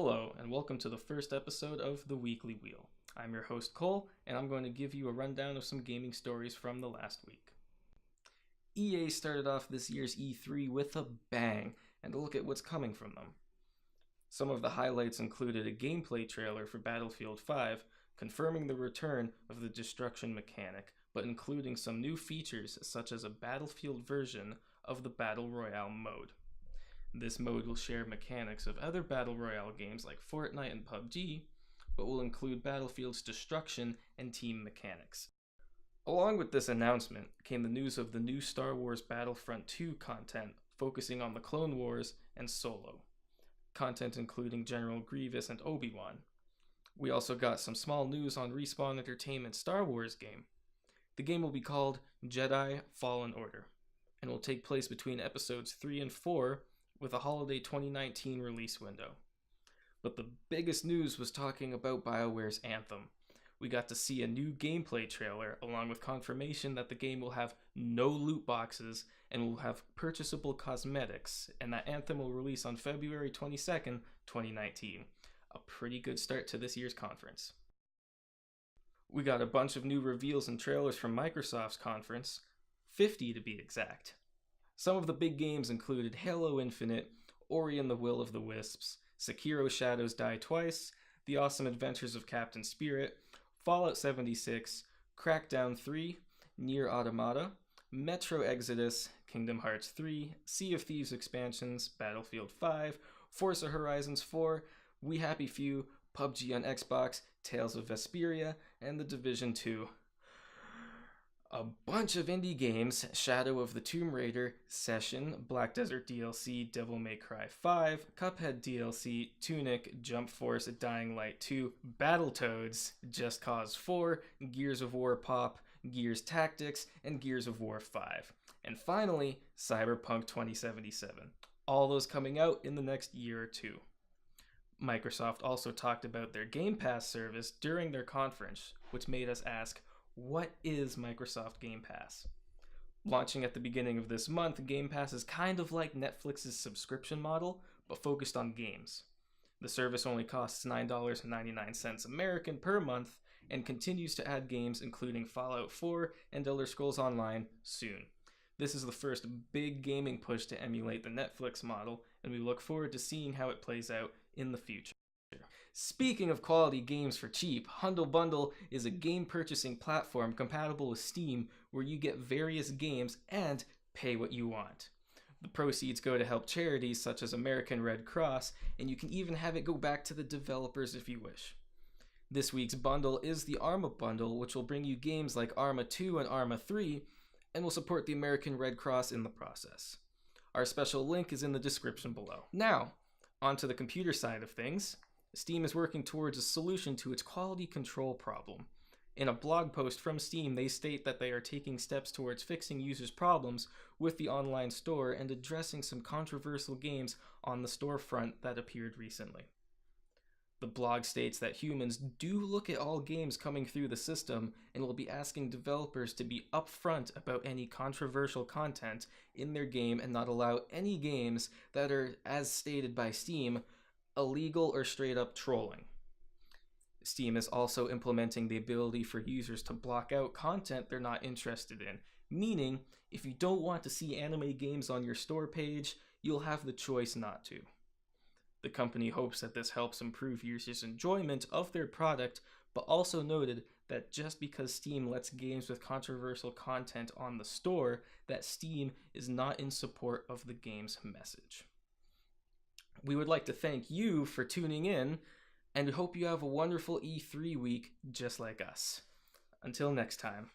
Hello, and welcome to the first episode of The Weekly Wheel. I'm your host Cole, and I'm going to give you a rundown of some gaming stories from the last week. EA started off this year's E3 with a bang, and a look at what's coming from them. Some of the highlights included a gameplay trailer for Battlefield 5, confirming the return of the destruction mechanic, but including some new features such as a Battlefield version of the Battle Royale mode. This mode will share mechanics of other Battle Royale games like Fortnite and PUBG, but will include Battlefield's destruction and team mechanics. Along with this announcement came the news of the new Star Wars Battlefront 2 content focusing on the Clone Wars and Solo. Content including General Grievous and Obi-Wan. We also got some small news on Respawn Entertainment's Star Wars game. The game will be called Jedi Fallen Order, and will take place between episodes 3 and 4 with a holiday 2019 release window. But the biggest news was talking about BioWare's Anthem. We got to see a new gameplay trailer along with confirmation that the game will have no loot boxes and will have purchasable cosmetics, and that Anthem will release on February 22nd, 2019. A pretty good start to this year's conference. We got a bunch of new reveals and trailers from Microsoft's conference, 50 to be exact. Some of the big games included Halo Infinite, Ori and the Will of the Wisps, Sekiro Shadows Die Twice, The Awesome Adventures of Captain Spirit, Fallout 76, Crackdown 3, Nier Automata, Metro Exodus, Kingdom Hearts 3, Sea of Thieves expansions, Battlefield 5, Forza Horizons 4, We Happy Few, PUBG on Xbox, Tales of Vesperia, and The Division 2. A bunch of indie games, Shadow of the Tomb Raider, Session, Black Desert DLC, Devil May Cry 5, Cuphead DLC, Tunic, Jump Force, Dying Light 2, Battletoads, Just Cause 4, Gears of War Pop, Gears Tactics, and Gears of War 5. And finally, Cyberpunk 2077. All those coming out in the next year or two. Microsoft also talked about their Game Pass service during their conference, which made us ask, what is Microsoft Game Pass? Launching at the beginning of this month, Game Pass is kind of like Netflix's subscription model, but focused on games. The service only costs $9.99 American per month and continues to add games including Fallout 4 and Elder Scrolls Online soon. This is the first big gaming push to emulate the Netflix model, and we look forward to seeing how it plays out in the future. Speaking of quality games for cheap, Humble Bundle is a game purchasing platform compatible with Steam where you get various games and pay what you want. The proceeds go to help charities such as American Red Cross, and you can even have it go back to the developers if you wish. This week's bundle is the Arma Bundle, which will bring you games like Arma 2 and Arma 3, and will support the American Red Cross in the process. Our special link is in the description below. Now, onto the computer side of things. Steam is working towards a solution to its quality control problem. In a blog post from Steam, they state that they are taking steps towards fixing users' problems with the online store and addressing some controversial games on the storefront that appeared recently. The blog states that humans do look at all games coming through the system and will be asking developers to be upfront about any controversial content in their game and not allow any games that are, as stated by Steam, illegal or straight up trolling. Steam is also implementing the ability for users to block out content they're not interested in, meaning if you don't want to see anime games on your store page, you'll have the choice not to. The company hopes that this helps improve users' enjoyment of their product, but also noted that just because Steam lets games with controversial content on the store, that Steam is not in support of the game's message. We would like to thank you for tuning in, and hope you have a wonderful E3 week just like us. Until next time.